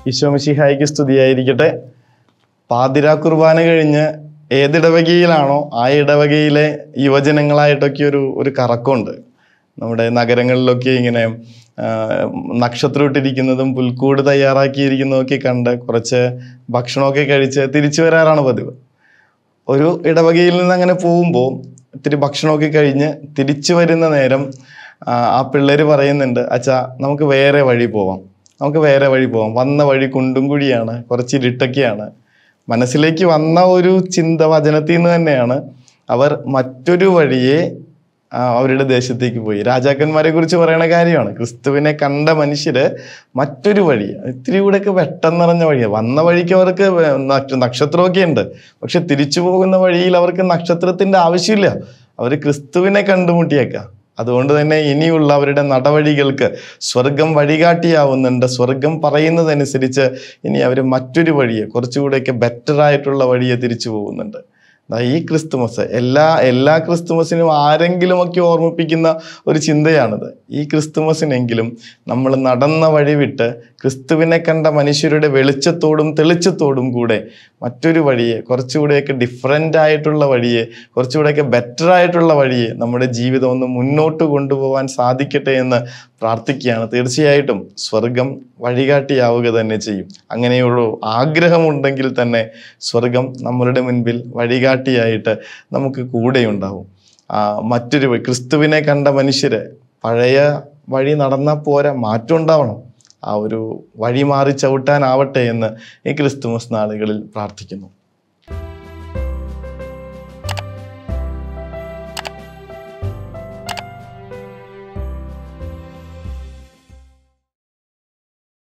ഈശോ മിശിഹായ്ക്ക് സ്തുതിയായിരിക്കട്ടെ. പാതിരാ കുർബാന കഴിഞ്ഞ് ഏതിടവകയിലാണോ ആ ഇടവകയിലെ യുവജനങ്ങളായിട്ടൊക്കെ ഒരു കറക്കമുണ്ട്. നമ്മുടെ നഗരങ്ങളിലൊക്കെ ഇങ്ങനെ നക്ഷത്രം ഇട്ടിരിക്കുന്നതും പുൽക്കൂട് തയ്യാറാക്കിയിരിക്കുന്നതൊക്കെ കണ്ട് കുറച്ച് ഭക്ഷണമൊക്കെ കഴിച്ച് തിരിച്ചു വരാറാണ് പതിവ്. ഒരു ഇടവകയിൽ നിന്ന് അങ്ങനെ പോകുമ്പോൾ ഇത്തിരി ഭക്ഷണമൊക്കെ കഴിഞ്ഞ് തിരിച്ചു വരുന്ന നേരം ആ പിള്ളേർ പറയുന്നുണ്ട്, അച്ഛാ നമുക്ക് വേറെ വഴി പോവാം, വന്ന വഴി കുണ്ടും കുഴിയാണ്, കുറച്ച് ഇരുട്ടൊക്കെയാണ്. മനസ്സിലേക്ക് വന്ന ഒരു ചിന്ത വചനത്തിൽ നിന്ന് തന്നെയാണ്. അവർ മറ്റൊരു വഴിയെ അവരുടെ ദേശത്തേക്ക് പോയി. രാജാക്കന്മാരെ കുറിച്ച് പറയുന്ന കാര്യമാണ്. ക്രിസ്തുവിനെ കണ്ട മനുഷ്യര് മറ്റൊരു വഴി, ഇത്തിരി കൂടെയൊക്കെ വെട്ടം നിറഞ്ഞ വഴിയാണ്. വന്ന വഴിക്ക് അവർക്ക് നക്ഷത്രമൊക്കെ ഉണ്ട്, പക്ഷെ തിരിച്ചു പോകുന്ന വഴിയിൽ അവർക്ക് നക്ഷത്രത്തിന്റെ ആവശ്യമില്ല. അവർ ക്രിസ്തുവിനെ കണ്ടുമുട്ടിയേക്കാം. അതുകൊണ്ട് തന്നെ ഇനിയുള്ള അവരുടെ നടവഴികൾക്ക് സ്വർഗം വഴികാട്ടിയാവുന്നുണ്ട്. സ്വർഗം പറയുന്നതനുസരിച്ച് ഇനി അവർ മറ്റൊരു വഴിയെ, കുറച്ചുകൂടെയൊക്കെ ബെറ്റർ ആയിട്ടുള്ള വഴിയെ തിരിച്ചു പോകുന്നുണ്ട്. ഈ ക്രിസ്തുമസ് എല്ലാ ക്രിസ്തുമസിനും ആരെങ്കിലുമൊക്കെ ഓർമ്മിപ്പിക്കുന്ന ഒരു ചിന്തയാണിത്. ഈ ക്രിസ്തുമസിനെങ്കിലും നമ്മൾ നടന്ന വഴി വിട്ട് ക്രിസ്തുവിനെ കണ്ട മനുഷ്യരുടെ വെളിച്ചത്തോടും തെളിച്ചത്തോടും കൂടെ മറ്റൊരു വഴിയെ, കുറച്ചുകൂടെയൊക്കെ ഡിഫറെൻ്റ് ആയിട്ടുള്ള വഴിയെ, കുറച്ചുകൂടെയൊക്കെ ബെറ്റർ ആയിട്ടുള്ള വഴിയെ നമ്മുടെ ജീവിതം ഒന്ന് മുന്നോട്ട് കൊണ്ടുപോകാൻ സാധിക്കട്ടെ എന്ന് പ്രാർത്ഥിക്കുകയാണ്. തീർച്ചയായിട്ടും സ്വർഗം വഴികാട്ടിയാവുക തന്നെ ചെയ്യും. അങ്ങനെയുള്ള ആഗ്രഹമുണ്ടെങ്കിൽ തന്നെ സ്വർഗം നമ്മളുടെ മുൻപിൽ വഴികാട്ടിയായിട്ട് നമുക്ക് കൂടെയുണ്ടാവും. മറ്റൊരു ക്രിസ്തുവിനെ കണ്ട മനുഷ്യര് പഴയ വഴി നടന്നാൽ പോരാ, മാറ്റം ഉണ്ടാവണം. ആ ഒരു വഴി മാറി ചവിട്ടാനാവട്ടെ എന്ന് ഈ ക്രിസ്തുമസ് നാളുകളിൽ പ്രാർത്ഥിക്കുന്നു.